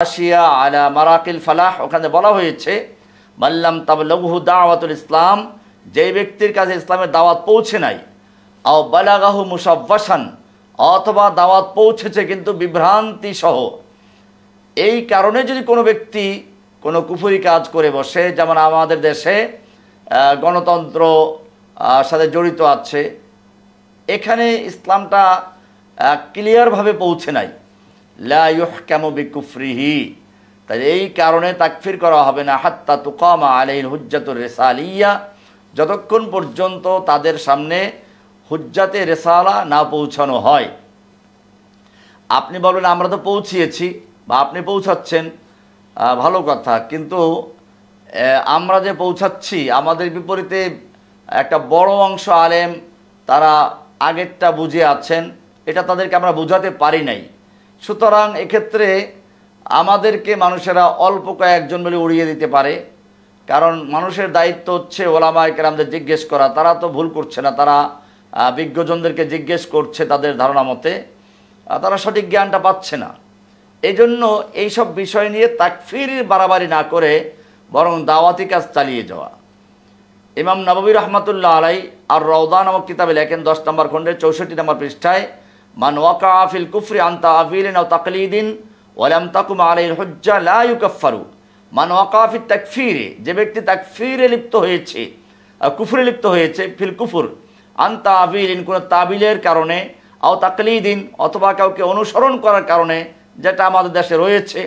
আসিয়া আলা মারাকিল ফালাহ, ওখানে বলা হয়েছে মাল্লাম তাবলাগহু দাওয়াতুল ইসলাম, যে ব্যক্তির কাছে ইসলামের দাওয়াত পৌঁছে নাই, আও বালাগাহু মুসাব্বাসান, অথবা দাওয়াত পৌঁছেছে কিন্তু বিভ্রান্তি সহ। এই কারণে যদি কোনো ব্যক্তি কোনো কুফরি কাজ করে বসে, যেমন আমাদের দেশে গণতন্ত্র সাথে জড়িত আছে, এখানে ইসলামটা ক্লিয়ারভাবে পৌঁছে নাই, লা ইউহকামু বিকুফরিহি, তাই এই কারণে তাকফির করা হবে না হাত্তা তুকামা আলাইহিল হুজ্জাতুর রিসালিয়া, যতক্ষণ পর্যন্ত তাদের সামনে হুজ্জাতে রিসালা না পৌঁছানো হয়। আপনি বলবেন আমরা তো পৌঁছিয়েছি বা আপনি পৌঁছাচ্ছেন, ভালো কথা, কিন্তু আমরা যে পৌঁছাচ্ছি আমাদের বিপরীতে একটা বড় অংশ আলেম তারা আগেরটা বুঝে আছেন, এটা তাদেরকে আমরা বোঝাতে পারি নাই। সুতরাং এক্ষেত্রে আমাদেরকে মানুষেরা অল্প কয়েকজন বলে উড়িয়ে দিতে পারে, কারণ মানুষের দায়িত্ব হচ্ছে ওলামায়ে কেরামদের জিজ্ঞেস করা। তারা তো ভুল করছে না, তারা বিজ্ঞজনদেরকে জিজ্ঞেস করছে তাদের ধারণা মতে, তারা সঠিক জ্ঞানটা পাচ্ছে না। এই জন্য এইসব বিষয় নিয়ে তাকফির বাড়াবাড়ি না করে বরং দাওয়াতি কাজ চালিয়ে যাওয়া। ইমাম নববী রহমাতুল্লাহ আলাই আর রওদা নামক কিতাবে লেখেন 10 নম্বর খণ্ডের 64 নম্বর পৃষ্ঠায়, মান ওয়াকা ফিল কুফরি আন তা'বিলিন আও তাকলিদিন ওয়া লাম তাকুম আলাইহিল হুজ্জা লা ইউকাফফারু। মান ওয়াকা ফিত তাকফিরে, যে ব্যক্তি তাকফিরে লিপ্ত হয়েছে, কুফরে লিপ্ত হয়েছে, ফিল কুফর আন তা'বিলিন, কোন তাবিলের কারণে, আও তাকলিদিন, অথবা কাউকে অনুসরণ করার কারণে, যেটা আমাদের দেশে রয়েছে,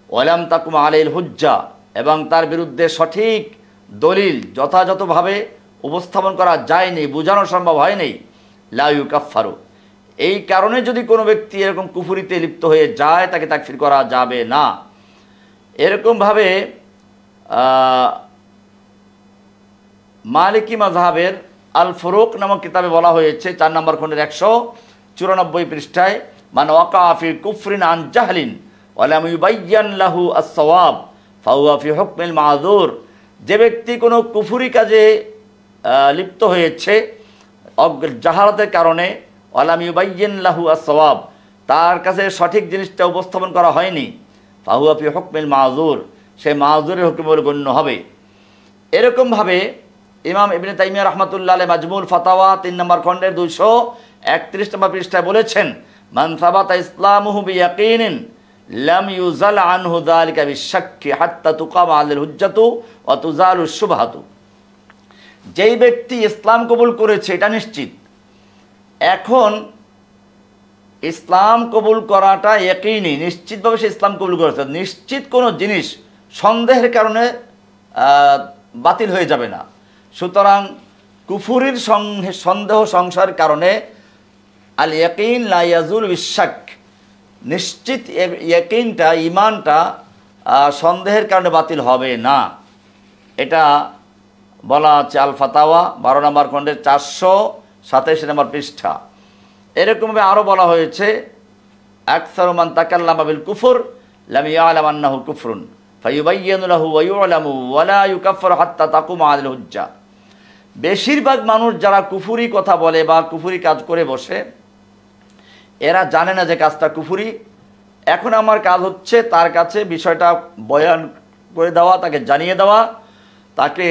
ওয়া লাম তাকুম আলাইহিল হুজ্জা, এবং তার বিরুদ্ধে সঠিক দলিল যথাযথভাবে উপস্থাপন করা যায়নি, বোঝানো সম্ভব হয়নি, লা ইউকাফফারু। এই কারণে যদি কোনো ব্যক্তি এরকম কুফরিতে লিপ্ত হয়ে যায়, তাকে তাকফির করা যাবে না। এরকমভাবে মালিকি মাযহাবের আল ফুরুক নামক কিতাবে বলা হয়েছে 4 নম্বর খণ্ডের 194 পৃষ্ঠায়, মান ওয়াকা ফি কুফরিন আন জাহলিন ওয়া লাম ইউবায়্যান লাহু আস-সাওয়াব ফাহুয়া ফি হুকমিল মাযুর। যে ব্যক্তি কোনো কুফরি কাজে লিপ্ত হয়েছে জাহালাতের কারণে, ওয়া লাম ইউবায়্যান লাহু আস-সাওয়াব, তার কাছে সঠিক জিনিসটা উপস্থাপন করা হয়নি, ফাহুয়া ফি হুকমিল মাযুর, সে মাযুরের হুকুম বলে গণ্য হবে। এরকমভাবে ইমাম ইবনে তাইমিয়া রাহমাতুল্লাহ আলাইহি মাজমুল ফাতাওয়া 3 নম্বর খণ্ডের 231 নম্বর পৃষ্ঠায় বলেছেন, মান সাবাতা ইসলামুহু বিয়াকিনিন লাম ইউজাল আনহু যালিকা বিশাক্কি হাত্তা তুকামা আলাইহিল হুজ্জাতু ওয়া তুজালু শুবহাতু। যেই ব্যক্তি ইসলাম কবুল করেছে এটা নিশ্চিত, এখন ইসলাম কবুল করাটা ইয়াকিনি, নিশ্চিতভাবে সে ইসলাম কবুল করেছে, নিশ্চিত কোনো জিনিস সন্দেহের কারণে বাতিল হয়ে যাবে না। সুতরাং কুফুরির সন্দেহ সংশয়ের কারণে আল ইয়াকিন লা ইয়াজুল বিশাক, নিশ্চিত ইয়াকিনটা, ইমানটা সন্দেহের কারণে বাতিল হবে না। এটা বলা আছে আল ফাতাওয়া 12 নম্বর খণ্ডের 427 নম্বর পৃষ্ঠা। এরকমভাবে আরও বলা হয়েছে, আকসারু মান তাকাল্লামা বিল কুফর লাম ইয়ালাম আন্নাহু কুফরুন ফায়ুবায়্যানু লাহু ওয়া ইউলামু ওয়া লা ইউকাফফারু হাত্তা তাকুমা আলাইহিল হুজ্জা। বেশিরভাগ মানুষ যারা কুফরি কথা বলে বা কুফরি কাজ করে বসে, এরা জানে না যে কাজটা কুফরি। এখন আমার কাজ হচ্ছে তার কাছে বিষয়টা বয়ান করে দেওয়া, তাকে জানিয়ে দেওয়া, তাকে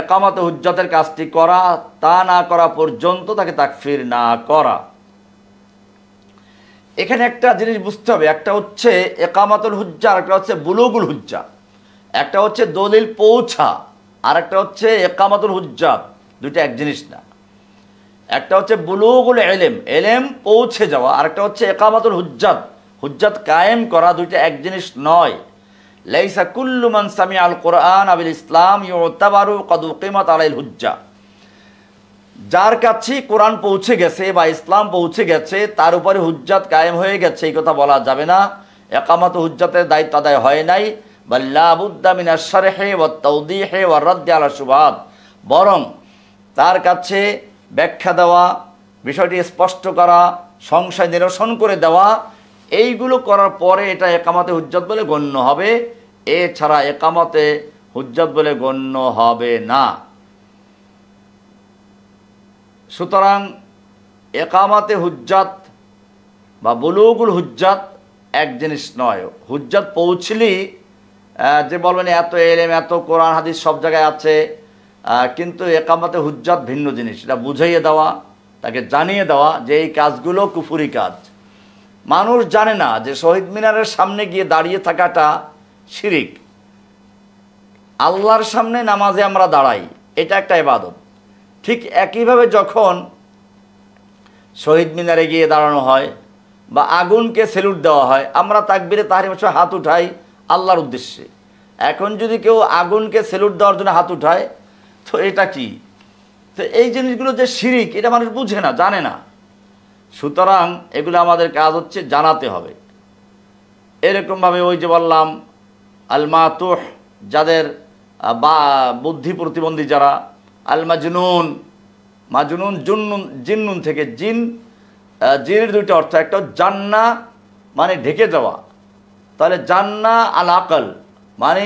একামতে হুজ্জাতের কাজটি করা, তা না করা পর্যন্ত তাকে তাকফির না করা। এখানে একটা জিনিস বুঝতে হবে, একটা হচ্ছে একামাতুল হুজ্জা, আর একটা হচ্ছে বুলুগুল হুজ্জা। একটা হচ্ছে দলিল পৌঁছা, আর একটা হচ্ছে একামাতুল হুজ্জা, দুইটা এক জিনিস না। একটা হচ্ছে বুলুগুল ইলম, ইলম পৌঁছে যাওয়া, আর একটা হচ্ছে একামাতুল হুজ্জাত, হুজ্জাত কায়েম করা, দুইটা এক জিনিস নয়। লাইসা কুল্লু মান সামিআল কুরআন আবিল ইসলাম ইউতাবারু ক্বাদ উকিমাত আলাইহিল হুজ্জা। যার কাছে কোরআন পৌঁছে গেছে বা ইসলাম পৌঁছে গেছে, তার উপরে হুজ্জাত কায়েম হয়ে গেছে, এই কথা বলা যাবে না। একামত হুজ্জাতের দায়িত্ব আদায় হয় নাই। বাল লা বুদ্দা মিনাশ শারহি ওয়াত তাওদীহি ওয়ার রাদ্দি আলা শুবহাত, বরং তার কাছে ব্যাখ্যা দেওয়া, বিষয়টি স্পষ্ট করা, সংশয় নিরসন করে দেওয়া, এইগুলো করার পরে এটা একামতে হুজ্জাত বলে গণ্য হবে। এছাড়া একামতে হুজ্জাত বলে গণ্য হবে না। সুতরাং একামতে হুজ্জাত বা বুলুগুল হুজ্জাত এক জিনিস নয়। হুজ্জত পৌঁছলেই যে বলবেন এত এলেম এত কোরআন হাদিস সব জায়গায় আছে, কিন্তু একামতে হুজ্জত ভিন্ন জিনিস। এটা বুঝাইয়ে দেওয়া, তাকে জানিয়ে দেওয়া যে এই কাজগুলো কুফুরি কাজ। মানুষ জানে না যে শহীদ মিনারের সামনে গিয়ে দাঁড়িয়ে থাকাটা শিরিক। আল্লাহর সামনে নামাজে আমরা দাঁড়াই, এটা একটা ইবাদত। ঠিক একইভাবে যখন শহীদ মিনারে গিয়ে দাঁড়ানো হয় বা আগুনকে সেলুট দেওয়া হয়, আমরা তাকবীরে তাহরিমের সময় হাত উঠাই আল্লাহর উদ্দেশ্যে। এখন যদি কেউ আগুনকে সেলুট দেওয়ার জন্য হাত উঠায়, তো এটা কি? তো এই জিনিসগুলো যে শিরিক, এটা মানুষ বুঝে না, জানে না। সুতরাং এগুলো আমাদের কাজ হচ্ছে জানাতে হবে। এরকমভাবে ওই যে বললাম আল মাতুহ, যাদের বা বুদ্ধি প্রতিবন্ধী যারা, আল মাজনুন, মাজনুন জুন্নুন, জিন্নুন থেকে জিন, জিনের দুইটা অর্থ, একটা জান্না মানে ঢেকে যাওয়া, তাহলে জান্না আল আকল মানে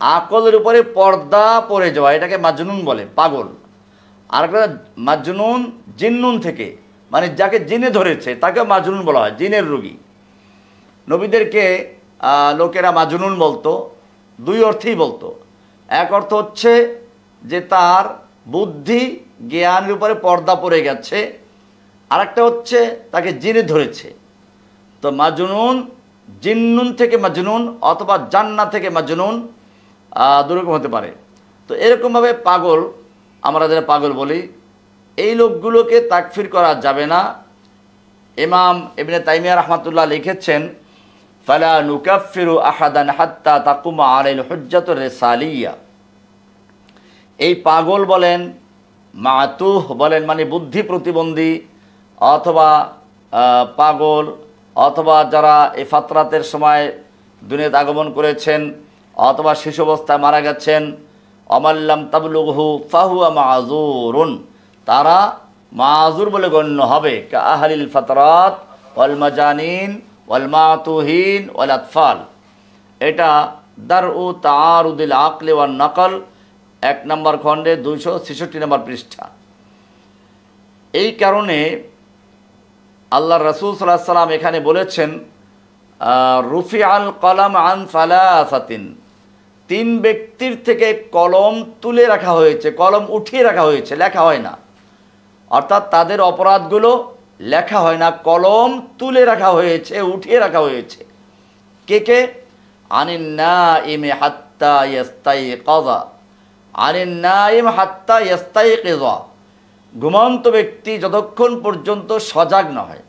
আকলের উপরে পর্দা পড়ে যাওয়া, এটাকে মাজনুন বলে, পাগল। আর একটা মাজনুন জিন্নুন থেকে, মানে যাকে জিনে ধরেছে তাকে মাজনুন বলা হয়, জিনের রোগী। নবীদেরকে লোকেরা মাজনুন বলতো, দুই অর্থেই বলতো। এক অর্থ হচ্ছে যে তার বুদ্ধি জ্ঞানের উপরে পর্দা পড়ে গেছে, আরেকটা হচ্ছে তাকে জিনে ধরেছে। তো মাজনুন, জিন্নুন থেকে মাজনুন অথবা জান্না থেকে মাজনুন দুরকম হতে পারে। তো এরকমভাবে পাগল, আমরা যারা পাগল বলি, এই লোকগুলোকে তাকফির করা যাবে না। ইমাম ইবনে তাইমিয়া রাহমাতুল্লাহ লিখেছেন, ফালা নুকাফিরু আহাদান হাত্তা তাকুমা আলাইহিল হুজ্জাতুর রিসালিয়া। এই পাগল বলেন, মাতুহ বলেন মানে বুদ্ধি প্রতিবন্ধী, অথবা পাগল, অথবা যারা এই ফাতরাতের সময় দুনিয়াতে আগমন করেছেন, অথবা শিশু অবস্থায় মারা গেছেন, অমাল্লাম তাবলুগহু ফাহুয়া মাযুরুন, তারা মাযুর বলে গণ্য হবে। কা আহলিল ফাতরাত ওয়াল মাজানিন ওয়াল মাতুহিন ওয়াল আতফাল। এটা দারউ তাআরুদিল আকলি ওয়ান নকল, 1 নম্বর খণ্ডে 266 নম্বর পৃষ্ঠা। এই কারণে আল্লাহ রাসূল সাল্লাল্লাহু আলাইহি সাল্লাম এখানে বলেছেন, রুফিআল কলাম আন সালাসাতিন, 3 ব্যক্তির থেকে কলম তুলে রাখা হয়েছে, কলম উঠিয়ে রাখা হয়েছে, লেখা হয় না। অর্থাৎ তাদের অপরাধগুলো লেখা হয় না, কলম তুলে রাখা হয়েছে, উঠিয়ে রাখা হয়েছে। কে কে? আনিন নাইমি হাত্তা ইয়াস্তাইকিযা, আনিন নাইম হাত্তা ইয়াস্তাইকিযা, ঘুমন্ত ব্যক্তি যতক্ষণ পর্যন্ত সজাগ না হয়।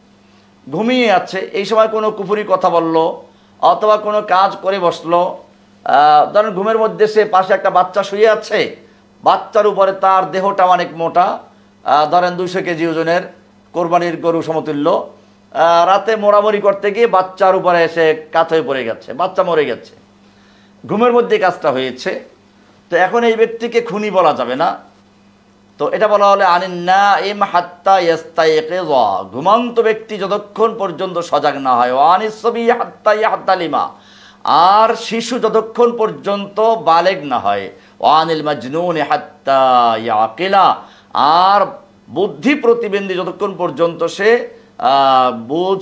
ঘুমিয়ে আছে, এই সময় কোনো কুফরি কথা বলল অথবা কোনো কাজ করে বসলো, ধরেন ঘুমের মধ্যে সে পাশে একটা বাচ্চা শুয়ে আছে, বাচ্চার উপরে তার দেহটা অনেক মোটা, ধরেন 200 কেজি ওজনের কোরবানির গরু সমতুল্য, রাতে মোড়ামুড়ি করতে গিয়ে বাচ্চার উপরে এসে কাত হয়ে পড়ে গেছে, বাচ্চা মরে গেছে, ঘুমের মধ্যে কাজটা হয়েছে। তো এখন এই ব্যক্তিকে খুনি বলা যাবে না। তো এটা বলা হলে আনিন নাইম হাত্তা ইয়াস্তাইকিযা, ঘুমন্ত ব্যক্তি যতক্ষণ পর্যন্ত সজাগ না হয়, ওয়ানিস সাবি হাত্তা ইয়াহতালিমা, আর শিশু যতক্ষণ পর্যন্ত বালেগ না হয়, ওয়ানিল মাজনুন হাত্তা ইয়াকিলা, আর বুদ্ধি প্রতিবন্ধী যতক্ষণ পর্যন্ত সে বোধ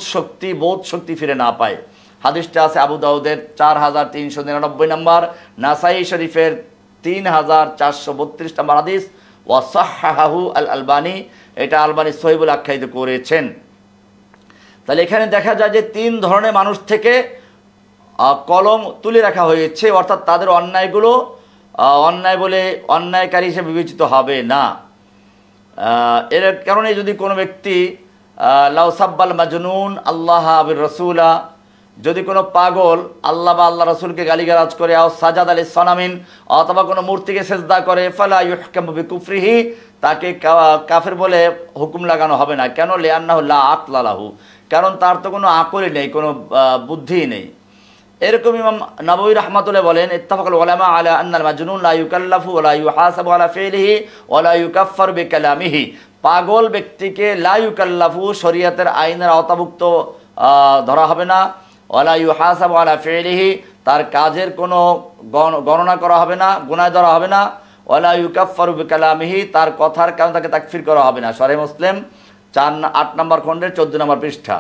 শক্তি ফিরে না পায়। হাদিসটা আছে আবু দাউদের 4399 নম্বর, নাসাই শরীফের 3432 নম্বর হাদিস, ওয়াসাহহাহু আল আলবানী, এটা আলবানী সহিহ বলে আখ্যায়িত করেছেন। তাহলে এখানে দেখা যায় যে 3 ধরনের মানুষ থেকে কলম তুলে রাখা হয়েছে, অর্থাৎ তাদের অন্যায়গুলো অন্যায় বলে অন্যায়কারী হিসেবে বিবেচিত হবে না। এর কারণে যদি কোনো ব্যক্তি লাউ সাব্বাল মাজনুন আল্লাহ আবির রসুলা, যদি কোনো পাগল আল্লাহ বা আল্লাহ রসুলকে গালিগালাজ করে, আও সাজাদ আলী সনামিন, অথবা কোনো মূর্তিকে সেজদা করে, ফালা ইউহকামু বিকুফরিহি, তাকে কাফের বলে হুকুম লাগানো হবে না। কেন? লিআন্নাহু লা আকলা লাহু, কারণ তার তো কোনো আকলই নেই, কোনো বুদ্ধি নেই। এরকম ইমাম নববী রাহমাতুল্লাহ বলেন, ইত্তাফাকাল উলামা আলা আন্নাল মাজনুন লা ইউকাল্লাফু ওয়া লা ইউহাসাবু আলা ফিলিহি ওয়া লা ইউকাফফারু বিকালামিহি, পাগল ব্যক্তিকে লা ইউকাল্লাফু, শরীয়তের আইনের আওতাভুক্ত ধরা হবে না, ওয়া লা ইউহাসাবু আলা ফিলিহি, তার কাজের কোনো গণনা করা হবে না, গুনাহ ধরা হবে না, ওয়া লা ইউকাফফারু বিকালামিহি, তার কথার কারণে তাকে তাকফির করা হবে না। সহিহ মুসলিম 8 নম্বর খণ্ডের 14 নম্বর পৃষ্ঠা।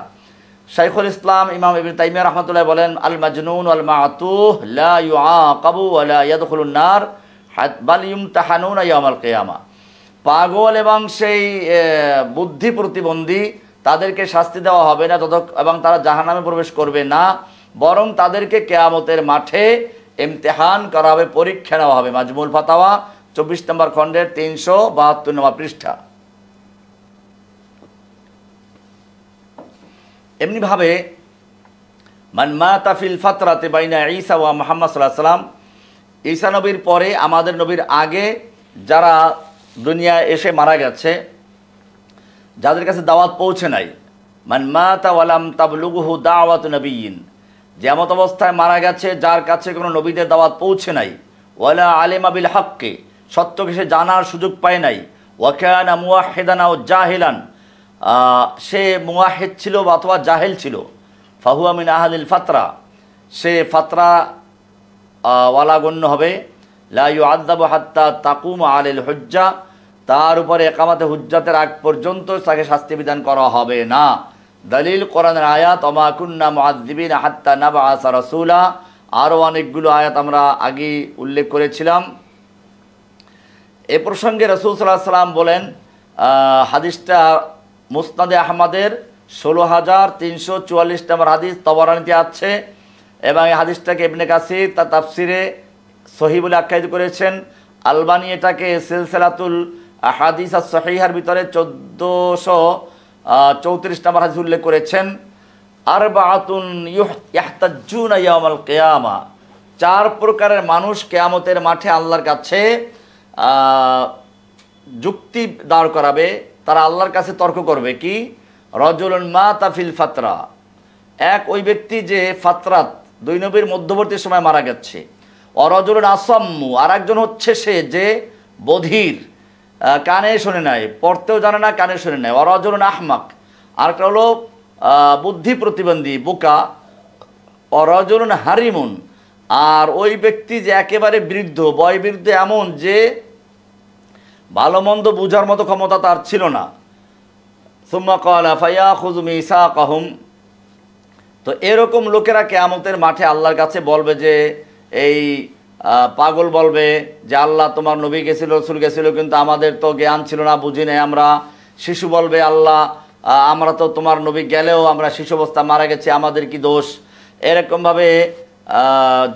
শাইখুল ইসলাম ইমাম ইবনে তাইমিয়া রাহমাতুল্লাহ বলেন, আল মাজনুন ওয়াল মা'তুহ লা ইউআকাবু ওয়া লা ইয়াদখুলুন নার বাল ইমতাহানুনা ইয়াউমাল কিয়ামা। পাগল এবং সেই বুদ্ধি প্রতিবন্ধী তাদেরকে শাস্তি দেওয়া হবে না এবং তারা জাহান্নামে প্রবেশ করবে না, বরং তাদেরকে কিয়ামতের মাঠে ইমতিহান করা হবে, পরীক্ষা নেওয়া হবে। মাজমুল ফাতাওয়া 24 নম্বর খণ্ডের 372 নম্বর পৃষ্ঠা। এমনিভাবে মান মাতা ফিল ফাতরাতে বাইনা ঈসা ওয়া মুহাম্মদ সাল্লাল্লাহু আলাইহি ওয়াসাল্লাম, ঈসা নবীর পরে আমাদের নবীর আগে যারা দুনিয়ায় এসে মারা গেছে, যাদের কাছে দাওয়াত পৌঁছে নাই, মান মাতা ওয়ালাম তাবলুগহু দাওয়াতু নবিয়্যিন, যেমত অবস্থায় মারা গেছে যার কাছে কোনো নবীদের দাওয়াত পৌঁছে নাই, ওয়ালা আলিমা বিল হক্কে, সত্যকে সে জানার সুযোগ পায় নাই, ওয়া কানা মুওয়াহহিদান আও জাহিলান, সে মুওয়াহিদ ছিল অথবা জাহেল ছিল, ফাহুয়া মিন আহলিল ফাতরা, সে ফাতরা ওয়ালা গণ্য হবে। লা ইউআযাবু হাত্তা তাকুম আলাইহিল হুজ্জা, তার উপরে একামাতে হুজ্জাতের আগ পর্যন্ত তাকে শাস্তি বিধান করা হবে না। দলিল কোরআনের আয়াত, ওমা কুন্না মুআযযিবিনা হাত্তা নাবআসা রাসূলা, আরও অনেকগুলো আয়াত আমরা আগে উল্লেখ করেছিলাম। এ প্রসঙ্গে রাসূল সাল্লাল্লাহু আলাইহি ওয়াসাল্লাম বলেন, হাদিসটা মুসনাদে আহমদের 16,344 নম্বর হাদিস, তবরানীতে আছে, এবং এই হাদিসটাকে ইবনে কাসির তার তাফসিরে সহিহ বলে আখ্যায়িত করেছেন। আলবানী এটাকে সিলসিলাতুল আহাদিস আস-সহিহার ভিতরে 1434 নম্বর হাদিস উল্লেখ করেছেন। আরবাআতুন ইয়াহতাজ্জুনা ইয়াউমাল কিয়ামা, 4 প্রকারের মানুষ কিয়ামতের মাঠে আল্লাহর কাছে যুক্তি দাঁড় করাবে, তারা আল্লাহর কাছে তর্ক করবে। কি? রজুলুন মাতা ফিল ফাতরা, এক ওই ব্যক্তি যে ফাতরাত 2 নবীর মধ্যবর্তী সময় মারা গেছে। অরজুলুন আসাম্মু, আর একজন হচ্ছে সে যে বধির, কানে শোনে নাই, পড়তেও জানে না, কানে শোনে নাই। অরজুলুন আহমাক, আরেকটা হলো বুদ্ধি প্রতিবন্ধী, বোকা। অরজুলুন হারিমুন, আর ওই ব্যক্তি যে একেবারে বৃদ্ধ, বয়োবৃদ্ধ, এমন যে ভালো মন্দ বুঝার মতো ক্ষমতা তার ছিল না। সুম্মা ক্বালা ফায়াখুযু মিসাকাহুম, তো এরকম লোকেরা কিয়ামতের মাঠে আল্লাহর কাছে বলবে যে, এই পাগল বলবে যে আল্লাহ তোমার নবী গেছিল, রসুল গেছিল, কিন্তু আমাদের তো জ্ঞান ছিল না, বুঝি নাই আমরা। শিশু বলবে, আল্লাহ আমরা তো তোমার নবী গেলেও আমরা শিশু অবস্থা মারা গেছি, আমাদের কি দোষ? এরকমভাবে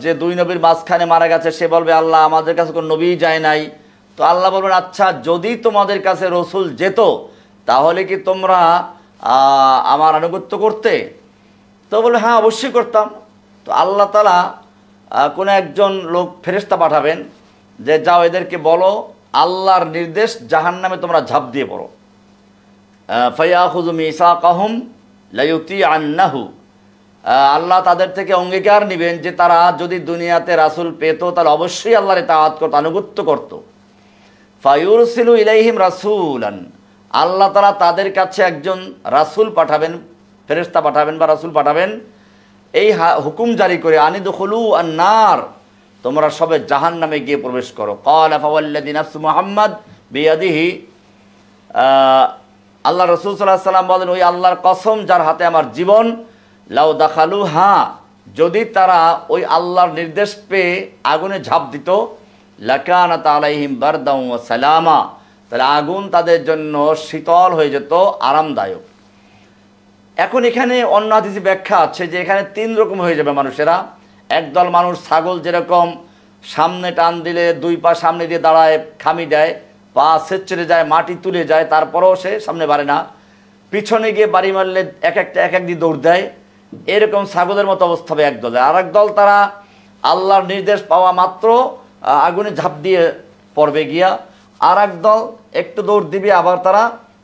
যে 2 নবীর মাঝখানে মারা গেছে সে বলবে, আল্লাহ আমাদের কাছে কোনো নবী যায় নাই। তো আল্লাহ বলবেন, আচ্ছা যদি তোমাদের কাছে রসুল যেত তাহলে কি তোমরা আমার আনুগত্য করতে? তো বলবে, হ্যাঁ অবশ্যই করতাম। তো আল্লাহ তাআলা কোনো একজন লোক ফেরেশতা পাঠাবেন যে যাও এদেরকে বলো আল্লাহর নির্দেশ, জাহান্নামে তোমরা ঝাঁপ দিয়ে পড়ো। ফায়াখুযু মিসাকাহুম লায়ুতিআন্নাহু, আল্লাহ তাদের থেকে অঙ্গীকার নেবেন যে তারা যদি দুনিয়াতে রাসূল পেত তাহলে অবশ্যই আল্লাহর ইতাআত করত, আনুগত্য করত। ফায়ুরসিলু ইলাইহিম রাসূলান, আল্লাহ তাআলা তাদের কাছে একজন রাসূল পাঠাবেন, ফেরেশতা পাঠাবেন বা রাসূল পাঠাবেন, এই হুকুম জারি করে, আনিদখুলু আন-নার, তোমরা সবে জাহান্নামে গিয়ে প্রবেশ করো। ক্বালা ফাওয়াল্লাযী নাফসু মুহাম্মাদ বিয়াদিহি, আল্লাহ রাসূল সাল্লাল্লাহু আলাইহি ওয়াসাল্লাম বলেন, ওই আল্লাহর কসম যার হাতে আমার জীবন, লাউ দাখালুহা, যদি তারা ওই আল্লাহর নির্দেশ পেয়ে আগুনে ঝাঁপ দিত, লাকানাত আলাইহিম বারদাও ওয়া সালামা, তাহলে আগুন তাদের জন্য শীতল হয়ে যেত, আরামদায়ক। এখন এখানে অন্য হাদিসে ব্যাখ্যা আছে যে এখানে 3 রকম হয়ে যাবে মানুষেরা। একদল মানুষ ছাগল যেরকম সামনে টান দিলে 2 পা সামনে দিয়ে দাঁড়ায়, খামি দেয়, পা ছেঁচড়ে যায়, মাটি তুলে যায়, তারপরেও সে সামনে বাড়ে না, পিছনে গিয়ে বাড়ি মারলে এক এক দিয়ে দৌড় দেয়, এরকম ছাগলের মতো অবস্থা হবে এক দলে। আর এক দল তারা আল্লাহর নির্দেশ পাওয়া মাত্র আগুনে ঝাঁপ দিয়ে পড়বে গিয়া, আর এক দল একটু দৌড় দিবে, আবার তারা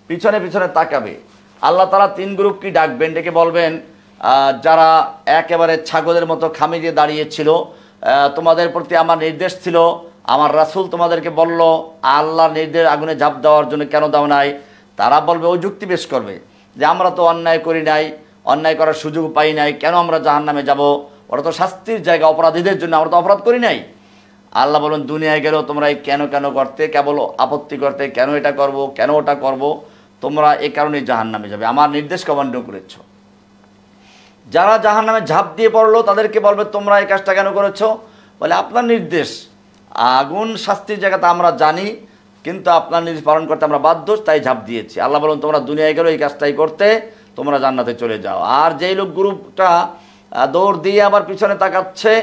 পিছনে পিছনে তাকাবে। আল্লাহ তাআলা 3 গ্রুপকে ডাকবেন, ডেকে বলবেন, যারা একেবারে ছাগলের মতো খামি দিয়ে দাঁড়িয়েছিল, তোমাদের প্রতি আমার নির্দেশ ছিল, আমার রাসূল তোমাদেরকে বলল আল্লাহর নির্দেশ আগুনে ঝাঁপ দেওয়ার জন্য কেন দাও নাই? তারা বলবে, ওই যুক্তি পেশ করবে যে আমরা তো অন্যায় করি নাই, অন্যায় করার সুযোগ পাই নাই, কেন আমরা জাহান্নামে যাব? ওরা তো শাস্তির জায়গা অপরাধীদের জন্য, আমরা তো অপরাধ করি নাই। আল্লাহ বলেন, দুনিয়ায় গেলেও তোমরা এই কেন করতে, কেবল আপত্তি করতে, কেন এটা করব, কেন ওটা করব, তোমরা এই কারণেই জাহান্নামে যাবে, আমার নির্দেশকে অমান্য করেছ। যারা জাহান্নামে ঝাঁপ দিয়ে পড়লো তাদেরকে বলবে তোমরা এই কাজটা কেন করেছো? বলে আপনার নির্দেশ, আগুন শাস্তির জায়গাতে আমরা জানি, কিন্তু আপনার নির্দেশ পালন করতে আমরা বাধ্য, তাই ঝাঁপ দিয়েছি। আল্লাহ বলুন তোমরা দুনিয়ায় গেলো এই কাজটাই করতে, তোমরা জান্নাতে চলে যাও। আর যেই লোক গ্রুপটা দৌড় দিয়ে আবার পিছনে তাকাচ্ছে,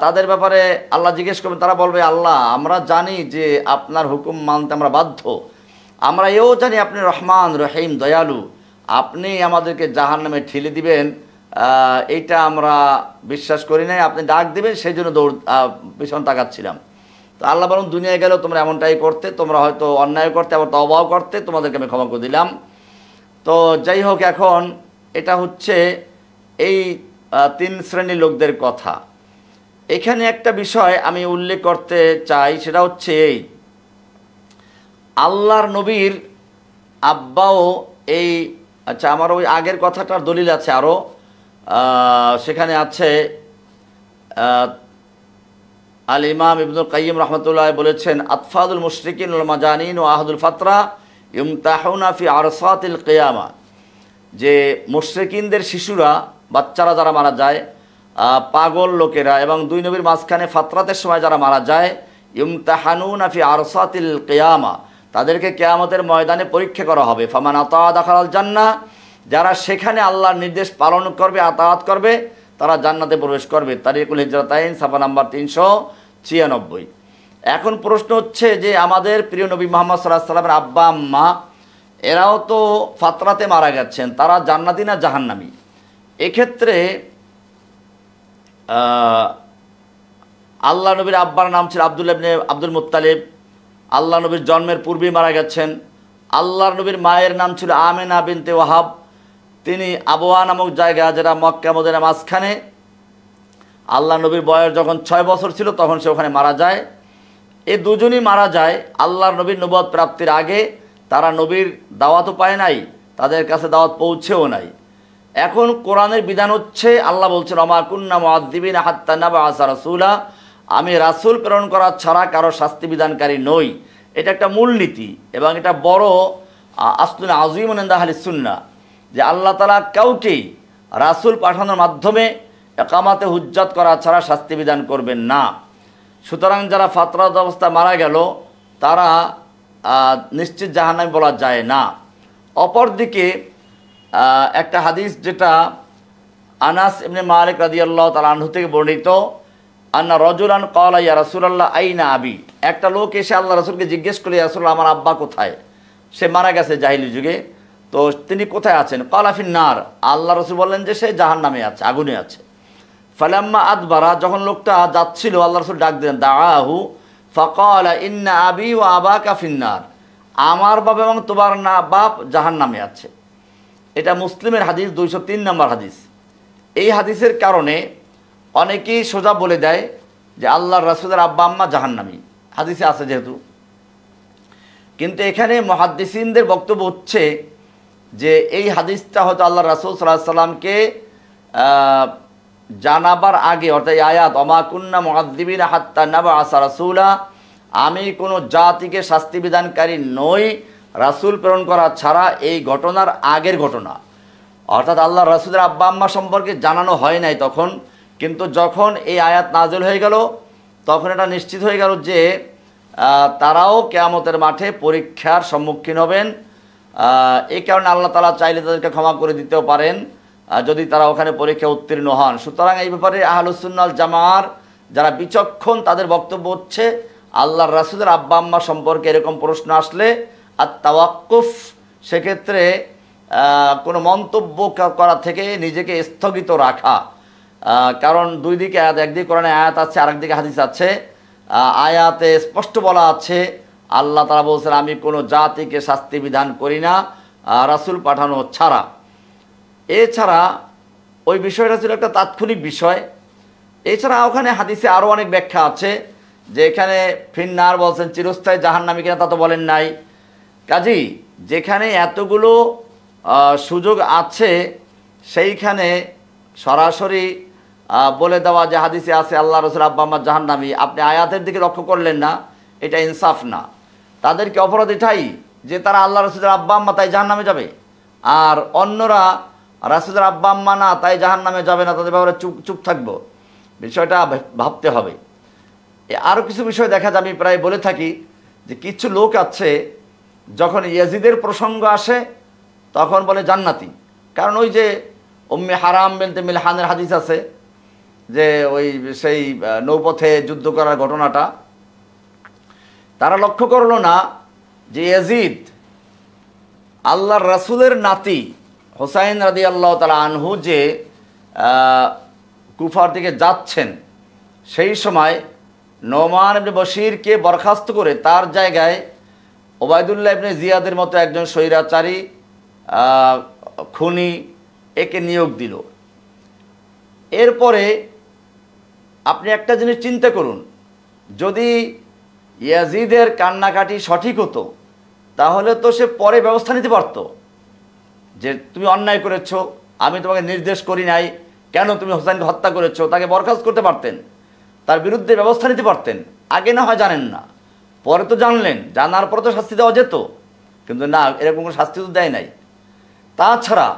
তাদের ব্যাপারে আল্লাহ জিজ্ঞেস করবেন, তারা বলবে আল্লাহ আমরা জানি যে আপনার হুকুম মানতে আমরা বাধ্য, আমরা এও জানি আপনি রহমান রহিম দয়ালু, আপনি আমাদেরকে জাহান্নামে ঠেলে দিবেন এইটা আমরা বিশ্বাস করি নাই, আপনি ডাক দিবেন সেই জন্য দৌড় পিছন তাকাচ্ছিলাম। তো আল্লাহ বলুন দুনিয়ায় গেলেও তোমরা এমনটাই করতে, তোমরা হয়তো অন্যায় করতে আবার তওবাও করতে, তোমাদেরকে আমি ক্ষমা করে দিলাম। তো যাই হোক, এখন এটা হচ্ছে এই 3 শ্রেণীর লোকদের কথা। এখানে একটা বিষয় আমি উল্লেখ করতে চাই, সেটা হচ্ছে এই আল্লাহর নবীর আব্বাও এই, আচ্ছা আমার ওই আগের কথাটার দলিল আছে আরও, সেখানে আছে আল ইমাম ইবনুল কাইয়িম রহমতুল্লাহ বলেছেন আতফাদুল মুশরিকিন ওয়াল মাজানিন ও আহদুল ফাতরা ইমতাহুনা ফি আরসাতিল কিয়ামা, যে মুশরিকিনদের শিশুরা বাচ্চারা যারা মারা যায়, পাগল লোকেরা এবং 2 নবীর মাঝখানে ফাতরাতের সময় যারা মারা যায়, ইমতাহানুনা ফি আরসাতিল কিয়ামা, তাদেরকে কিয়ামতের ময়দানে পরীক্ষা করা হবে। ফামান আতা দাখালাল জান্নাহ, যারা সেখানে আল্লাহর নির্দেশ পালন করবে, আতাআত করবে, তারা জান্নাতে প্রবেশ করবে। তারিকুল হিজরাতাইন সাফা নাম্বার 396। এখন প্রশ্ন হচ্ছে যে আমাদের প্রিয় নবী মুহাম্মদ সাল্লাল্লাহু আলাইহি সাল্লামের আব্বা আম্মা এরাও তো ফাতরাতে মারা গেছেন, তারা জান্নাতি না জাহান্নামী? এক্ষেত্রে আল্লাহ নবীর আব্বার নাম ছিল আব্দুল্লাহ ইবনে আব্দুল মুত্তালিব, আল্লাহ নবীর জন্মের পূর্বেই মারা গেছেন। আল্লাহর নবীর মায়ের নাম ছিল আমেনা বিনতে ওয়াহাব, তিনি আবওয়া নামক জায়গা যেটা মক্কা মদিনার মাঝখানে, আল্লাহ নবীর বয়স যখন 6 বছর ছিল তখন সে ওখানে মারা যায়। এই দুজনই মারা যায় আল্লাহর নবীর নবুয়ত প্রাপ্তির আগে, তারা নবীর দাওয়াতও পায় নাই, তাদের কাছে দাওয়াত পৌঁছেও নাই। এখন কোরআনের বিধান হচ্ছে আল্লাহ বলছেন ওমা কুন্না মুআযযিবিনা হাত্তা নাবআসা রাসূলা, আমি রাসূল প্রেরণ করা ছাড়া কারো শাস্তি বিধানকারী নই। এটা একটা মূলনীতি এবং এটা বড় আসলুন আযীমুন ইনদা আহলিস সুন্নাহ, যে আল্লাহ তাআলা কাউকেই রাসূল পাঠানোর মাধ্যমে ইকামাতে হুজ্জাত করা ছাড়া শাস্তি বিধান করবেন না। সুতরাং যারা ফাতরাত অবস্থায় মারা গেল তারা নিশ্চিত জাহান্নামী বলা যায় না। অপরদিকে একটা হাদিস যেটা আনাস ইবনে মালিক রাদিয়াল্লাহু তাআলা আনহু থেকে বর্ণিত, আন্না রাজুলান ক্বালা ইয়া রাসূলুল্লাহ আইনা আবি, একটা লোক এসে আল্লাহ রাসূলকে জিজ্ঞেস করে ইয়া রাসূলুল্লাহ আমার আব্বা কোথায়? সে মারা গেছে জাহিলি যুগে, তো তিনি কোথায় আছেন? ক্বালা ফিন নার, আল্লাহ রাসূল বললেন যে সে জাহান্নামে আছে, আগুনে আছে। ফালাম্মা আদবারা, যখন লোকটা যাচ্ছিল আল্লাহ রাসূল ডাক দিলেন, দাআহু ফাকালা ইন্না আবি ওয়া আবাকা ফিন নার, আমার বাবা এবং তোমার বাপ জাহান্নামে আছে। এটা মুসলিমের হাদিস 203 নম্বর হাদিস। এই হাদিসের কারণে অনেকেই সোজা বলে দেয় যে আল্লাহর রাসূলের আব্বা আম্মা জাহান্নামী, হাদিসে আছে যেহেতু। কিন্তু এখানে মুহাদ্দিসিনদের বক্তব্য হচ্ছে যে এই হাদিসটা হয়তো আল্লাহ রাসূল সাল্লাল্লাহু আলাইহি সাল্লামকে জানাবার আগে, অর্থাৎ এই আয়াত ওমা কুন্না মুআযযিবিনা হাত্তা নাবআসা রাসূলা, আমি কোনো জাতিকে শাস্তি বিধানকারী নই রাসূল প্রেরণ করা ছাড়া, এই ঘটনার আগের ঘটনা। অর্থাৎ আল্লাহ রাসূলের আব্বা আম্মা সম্পর্কে জানানো হয় নাই তখন, কিন্তু যখন এই আয়াত নাযিল হয়ে গেল তখন এটা নিশ্চিত হয়ে গেল যে তারাও কিয়ামতের মাঠে পরীক্ষার সম্মুখীন হবেন। এই কারণে আল্লাহ তাআলা চাইলে তাদেরকে ক্ষমা করে দিতেও পারেন যদি তারা ওখানে পরীক্ষায় উত্তীর্ণ হন। সুতরাং এই ব্যাপারে আহলুস সুন্নাহ ওয়াল জামাআর যারা বিচক্ষণ তাদের বক্তব্য হচ্ছে আল্লাহর রাসূলের আব্বা আম্মা সম্পর্কে এরকম প্রশ্ন আসলে আর তাওয়াক্কুফ, সেক্ষেত্রে কোনো মন্তব্য করা থেকে নিজেকে স্থগিত রাখা। কারণ দুই দিকে আয়াত, একদিকে কোরআনে আয়াত আছে আরেকদিকে হাদিস আছে। আয়াতে স্পষ্ট বলা আছে আল্লাহ তাআলা বলছেন আমি কোনো জাতিকে শাস্তি বিধান করি না রাসূল পাঠানো ছাড়া। এছাড়া ওই বিষয়টা ছিল একটা তাৎক্ষণিক বিষয়। এছাড়া ওখানে হাদিসে আরও অনেক ব্যাখ্যা আছে, যে এখানে ফিন্নার বলছেন চিরস্থায়ী জাহান্নামী কিনা তা তো বলেন নাই। কাজেই যেখানে এতগুলো সুযোগ আছে সেইখানে সরাসরি বলে দেওয়া যে হাদিসে আছে আল্লাহ রাসূল আব্বা আম্মা জাহান্নামী, আপনি আয়াতের দিকে লক্ষ্য করলেন না, এটা ইনসাফ না। তাদেরকে অপরাধ এটাই যে তারা আল্লাহ রাসূলের আব্বা আম্মা তাই জাহান্নামে যাবে, আর অন্যরা আর রাসূলের আব্বা আম্মা না, তাই জাহান্নামে যাবে না, তাদের ব্যাপারে চুপ চুপ থাকবো? বিষয়টা ভাবতে হবে। আরও কিছু বিষয় দেখা যায়, আমি প্রায় বলে থাকি যে কিছু লোক আছে যখন ইয়াজিদের প্রসঙ্গ আসে তখন বলে জান্নাতি। কারণ ওই যে উম্মে হারাম বিনতে মিলহানের হাদিস আছে যে ওই সেই নৌপথে যুদ্ধ করার ঘটনাটা, তারা লক্ষ্য করলো না যে ইয়াজিদ আল্লাহর রাসূলের নাতি হোসাইন রাদিয়াল্লাহু তাআলা আনহু যে কুফার দিকে যাচ্ছেন, সেই সময় নোমান ইবনে বশিরকে বরখাস্ত করে তার জায়গায় ওবায়দুল্লাহ ইবনে জিয়াদের মতো একজন স্বৈরাচারী খুনি একে নিয়োগ দিল। এরপরে আপনি একটা জিনিস চিন্তা করুন, যদি ইয়াজিদের কান্নাকাটি সঠিক হতো তাহলে তো সে পরে ব্যবস্থা নিতে পারত যে তুমি অন্যায় করেছ, আমি তোমাকে নির্দেশ করি নাই, কেন তুমি হোসেনকে হত্যা করেছো, তাকে বরখাস্ত করতে পারতেন, তার বিরুদ্ধে ব্যবস্থা নিতে পারতেন। আগে না হয় জানেন না, পরে তো জানলেন, জানার পরে তো শাস্তি দেওয়া যেত, কিন্তু না, এরকম কোনো শাস্তি তো দেয় নাই। তাছাড়া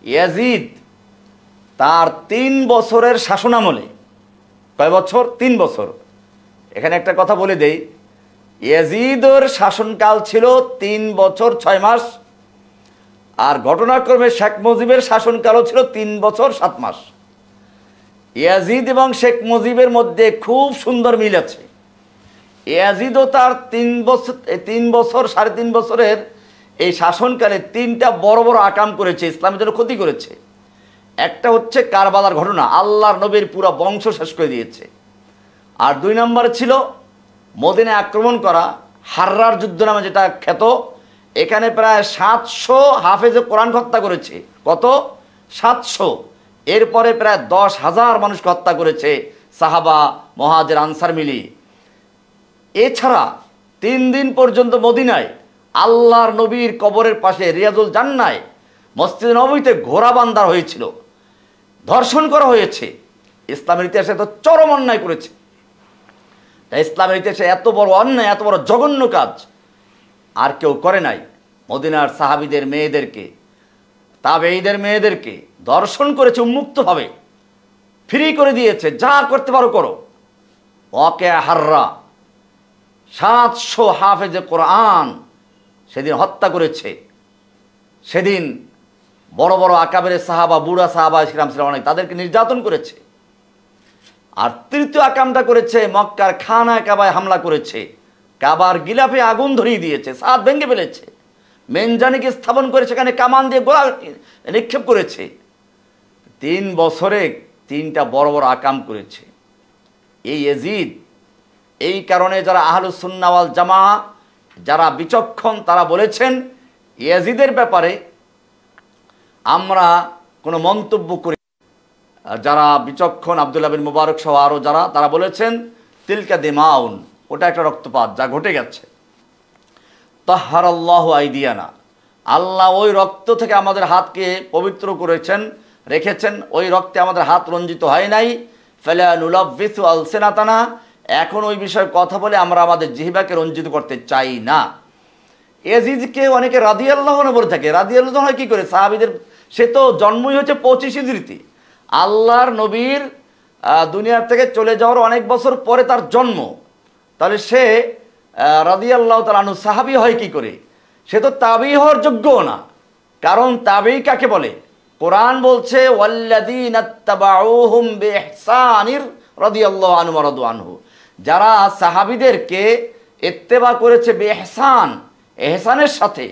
ইয়াজিদ তার 3 বছরের শাসনামলে, কয় বছর? 3 বছর। এখানে একটা কথা বলে দেই, ইয়াজিদের শাসনকাল ছিল 3 বছর 6 মাস, আর ঘটনাক্রমে শেখ মুজিবের শাসনকালও ছিল 3 বছর 7 মাস। ইয়াজিদ এবং শেখ মুজিবের মধ্যে খুব সুন্দর মিল আছে। ইয়াজিদও তার 3 বছর 3.5 বছরের এই শাসনকালে 3টা বড় বড় আকাম করেছে, ইসলামের জন্য ক্ষতি করেছে। একটা হচ্ছে কারবালার ঘটনা, আল্লাহর নবীর পুরো বংশ শেষ করে দিয়েছে। আর 2 নম্বরে ছিল মদিনায় আক্রমণ করা, হাররার যুদ্ধ নামে যেটা খ্যাত। এখানে প্রায় 700 হাফেজে কোরআন হত্যা করেছে। কত? 700। এরপরে প্রায় 10,000 মানুষকে হত্যা করেছে সাহাবা, মুহাজির, আনসার মিলিয়ে। এছাড়া 3 দিন পর্যন্ত মদিনায় আল্লাহর নবীর কবরের পাশে রিয়াজুল জান্নায় মসজিদে নববীতে ঘোড়া বান্ধা হয়েছিল, ধর্ষণ করা হয়েছে। ইসলামের ইতিহাসে তো চরম অন্যায় করেছে। তাই ইসলামের ইতিহাসে এত বড় অন্যায়, এত বড় জঘন্য কাজ আর কেউ করে নাই। মদিনার সাহাবীদের মেয়েদেরকে, তাবেঈদের মেয়েদেরকে ধর্ষণ করেছে উন্মুক্তভাবে, ফ্রি করে দিয়েছে, যা করতে পারো করো। ওয়াকে হাররা 700 হাফেজে কোরআন সেদিন হত্যা করেছে। সেদিন বড় বড় আকাবের সাহাবা, বুড়া সাহাবা ইসলাম ছিল অনেক, তাদেরকে নির্যাতন করেছে। আর তৃতীয় আকামটা করেছে মক্কার খানা কাবায় হামলা করেছে, কাবার গিলাফে আগুন ধরিয়ে দিয়েছে, ছাদ ভেঙে ফেলেছে, মেনজানিকে স্থাপন করে সেখানে কামান দিয়ে গোলা নিক্ষেপ করেছে। 3 বছরে 3টা বড় বড় আকাম করেছে এই ইয়াজিদ। এই কারণে যারা আহলুস সুন্নাহ ওয়াল জামাআহ, যারা বিচক্ষণ, তারা বলেছেন ইয়াজিদের ব্যাপারে আমরা কোনো মন্তব্য করি। যারা বিচক্ষণ, আব্দুল্লাহ বিন মুবারক সহ আরও যারা, তারা বলেছেন তিলকা দিমাউন, ওটা একটা রক্তপাত যা ঘটে গেছে। তাহহারাল্লাহু আইদিয়ানা, আল্লাহ ওই রক্ত থেকে আমাদের হাতকে পবিত্র করেছেন, রেখেছেন। ওই রক্তে আমাদের হাত রঞ্জিত হয় নাই। ফালা নুলাব্বিসু আলসিনাতানা, এখন ওই বিষয়ে কথা বলে আমরা আমাদের জিহ্বাকে রঞ্জিত করতে চাই না। ইয়াজিদকে অনেকে রাদিয়াল্লাহু আনহু বলে থাকে। রাদিয়াল্লাহু আনহু কি করে? সাহাবীদের, সে তো জন্মই হচ্ছে 25 হিজরিতে, আল্লাহর নবীর দুনিয়ার থেকে চলে যাওয়ার অনেক বছর পরে তার জন্ম। তাহলে সে রাদিয়াল্লাহু তাআলা আনহু সাহাবী হয় কি করে? সে তো তাবী হওয়ার যোগ্যও না। কারণ তাবী কাকে বলে? কোরআন বলছে ওয়াল্লাযীনা ইত্তাবাউহুম বিইহসানির রাদিয়াল্লাহু আনহু ওয়া রাদু আনহু, যারা সাহাবীদেরকে ইত্তেবা করেছে বিইহসান, ইহসানের সাথে।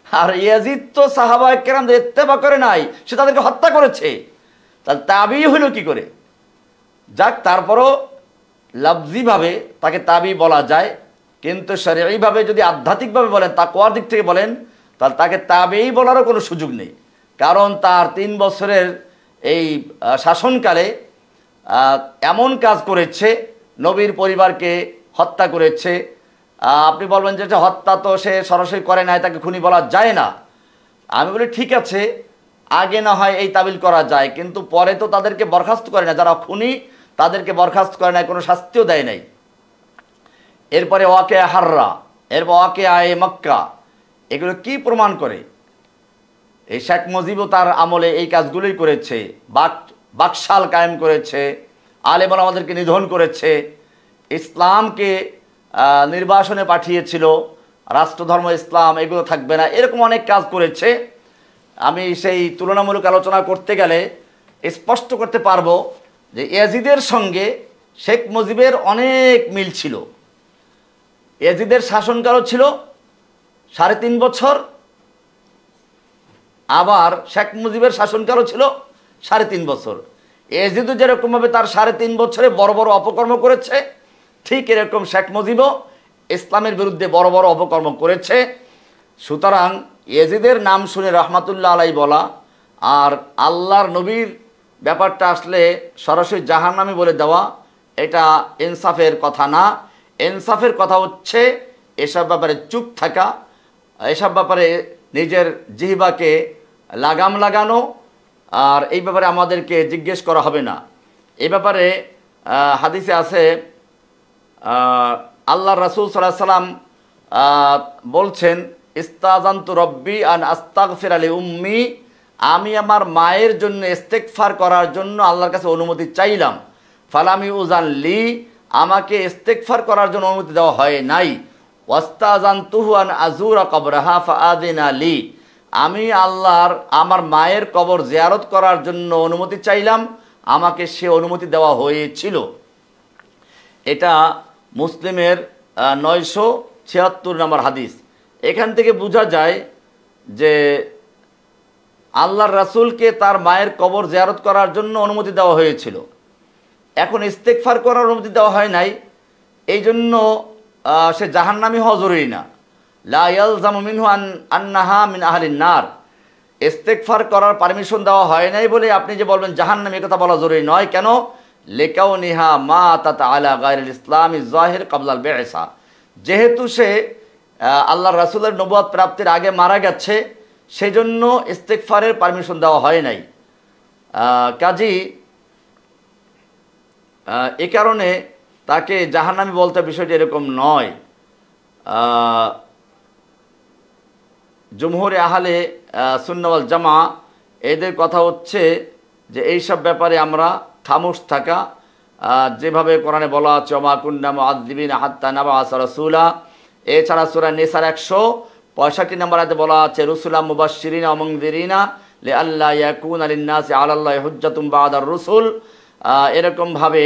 আর ইয়াজিদ তো সাহাবায়ে কেরামদের ইত্তেবা করে নাই, সে তাদেরকে হত্যা করেছে। তাহলে তাবী হলো কি করে? যাক, তারপরও লফজিভাবে তাকে তাবী বলা যায়, কিন্তু শরঈভাবে যদি আধ্যাত্মিকভাবে বলেন, তাকওয়ার দিক থেকে বলেন, তাহলে তাকে তাবেই বলারও কোনো সুযোগ নেই। কারণ তার 3 বছরের এই শাসনকালে এমন কাজ করেছে, নবীর পরিবারকে হত্যা করেছে। আপনি বলবেন যে হত্যা তো সে সরাসরি করে নাই, তাকে খুনি বলা যায় না। আমি বলি ঠিক আছে, আগে না হয় এই তাবিল করা যায়, কিন্তু পরে তো তাদেরকে বরখাস্ত করে না, যারা খুনি তাদেরকে বরখাস্ত করে নাই, কোনো শাস্তিও দেয় নাই। এরপরে ওয়াকে হাররা, এরপর ওয়াকে আয়ে মক্কা, এগুলো কি প্রমাণ করে? এই শেখ মুজিবও তার আমলে এই কাজগুলোই করেছে, বাকশাল কায়েম করেছে, আলেম ওলামাদেরকে নিধন করেছে, ইসলামকে নির্বাসনে পাঠিয়েছিল, রাষ্ট্রধর্ম ইসলাম এগুলো থাকবে না, এরকম অনেক কাজ করেছে। আমি সেই তুলনামূলক আলোচনা করতে গেলে স্পষ্ট করতে পারবো যে ইয়াজিদের সঙ্গে শেখ মুজিবের অনেক মিল ছিল। ইয়াজিদের শাসনকালও ছিল 3.5 বছর, আবার শেখ মুজিবের শাসনকালও ছিল 3.5 বছর। ইয়াজিদও যেরকমভাবে তার 3.5 বছরে বড় বড় অপকর্ম করেছে, ঠিক এরকম শেখ মুজিবও ইসলামের বিরুদ্ধে বড় বড় অপকর্ম করেছে। সুতরাং ইয়াজিদের নাম শুনে রহমাতুল্লাহ আলাই বলা আর আল্লাহর নবীর ব্যাপারটা আসলে সরাসরি জাহান্নামী বলে দেওয়া, এটা ইনসাফের কথা না। ইনসাফের কথা হচ্ছে এসব ব্যাপারে চুপ থাকা, এসব ব্যাপারে নিজের জিহ্বাকে লাগাম লাগানো, আর এই ব্যাপারে আমাদেরকে জিজ্ঞেস করা হবে না। এই ব্যাপারে হাদিসে আছে, আল্লাহ রাসূল সাল্লাল্লাহু আলাইহি সাল্লাম বলছেন, ইস্তাজান্তু রব্বি আন আস্তাগফিরা লি উম্মি, আমি আমার মায়ের জন্য ইস্তেগফার করার জন্য আল্লাহর কাছে অনুমতি চাইলাম। ফালাম ইউজান লি, আমাকে ইস্তেগফার করার জন্য অনুমতি দেওয়া হয় নাই। ওয়াস্তাজান্তুহু আন আযুরা কবরাহা ফাআযিনা লি, আমি আল্লাহর আমার মায়ের কবর জিয়ারত করার জন্য অনুমতি চাইলাম, আমাকে সে অনুমতি দেওয়া হয়েছিল। এটা মুসলিমের 976 নম্বর হাদিস। এখান থেকে বোঝা যায় যে আল্লাহর রাসূলকে তার মায়ের কবর জিয়ারত করার জন্য অনুমতি দেওয়া হয়েছিল। এখন ইস্তেগফার করার অনুমতি দেওয়া হয় নাই, এই জন্য সে জাহান্নামী হওয়া জরুরি না। লা ইয়ালজামু মিনহু আন্নাহা মিন আহলিন নার, ইস্তেগফার করার পারমিশন দেওয়া হয় নাই বলে আপনি যে বলবেন জাহান্নামী, কথা বলা জরুরি নয়। কেন? লিকাউনিহা মাতাত আলা গায়রিল ইসলামি যাহির ক্বাবলাল বি'সা, যেহেতু সে আল্লাহর রাসূলের নবুয়ত প্রাপ্তির আগে মারা গেছে, সেজন্য ইস্তেগফারের পারমিশন দেওয়া হয় নাই। কাজী এ কারণে তাকে জাহান্নামী বলতে বিষয়টি এরকম নয়। জমহুরে আহলে সুন্নাহ ওয়াল জামা এদের কথা হচ্ছে যে এইসব ব্যাপারে আমরা খামোশ থাকা, যেভাবে কোরআনে বলা আছে ওমা কুন্না মুআযযিবিনা হাত্তা নাবআসা রাসূলা। এছাড়া সূরা নিসার 165 নম্বর আয়াতে বলা আছে রুসুলা মুবাশশিরিনা ওয়া মুনযিরিনা লিআল্লা ইয়াকুনা লিন-নাসি আলাল্লাহি হুজ্জাতুম বা'দার রুসুল। এরকমভাবে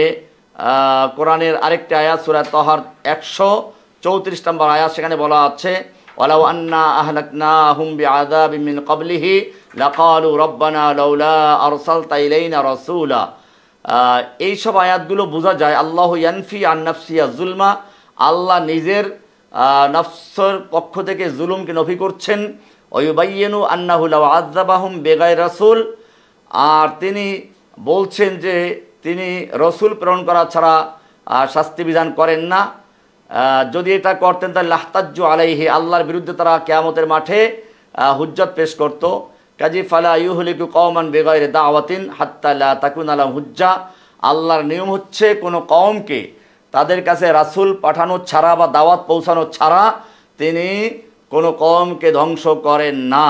কোরআনের আরেকটি আয়াত সূরা তাহার 134 নম্বর আয়াত, সেখানে বলা আছে ওয়ালাউ আন্না আহলাকনাহুম বিআযাবিন মিন ক্বাবলিহি লাকালু রব্বানা লাউলা আরসালতা ইলাইনা রাসূলা। এইসব আয়াতগুলো বোঝা যায় আল্লাহু ইয়ানফি আন নাফসিয়া যুলমা, আল্লাহ নিজের নফসের পক্ষ থেকে জুলুমকে নফি করছেন। ওয়ুবাইয়িনু আন্নাহু লাউ আযাবাহুম বিগাইরি রাসূল, আর তিনি বলছেন যে তিনি রসুল প্রেরণ করা ছাড়া শাস্তি বিধান করেন না। যদি এটা করতেন তাহলে লাহতাজ্জু আলাইহি, আল্লাহর বিরুদ্ধে তারা কিয়ামতের মাঠে হুজ্জত পেশ করত। কাজী ফালা ইউহলিকু কওমান বিগাইরি দাওয়াতিন হাত্তা লা তাকুনা লাহুম হুজ্জা, আল্লাহর নিয়ম হচ্ছে কোনো কওমকে তাদের কাছে রাসূল পাঠানো ছাড়া বা দাওয়াত পৌঁছানো ছাড়া তিনি কোনো কওমকে ধ্বংস করেন না।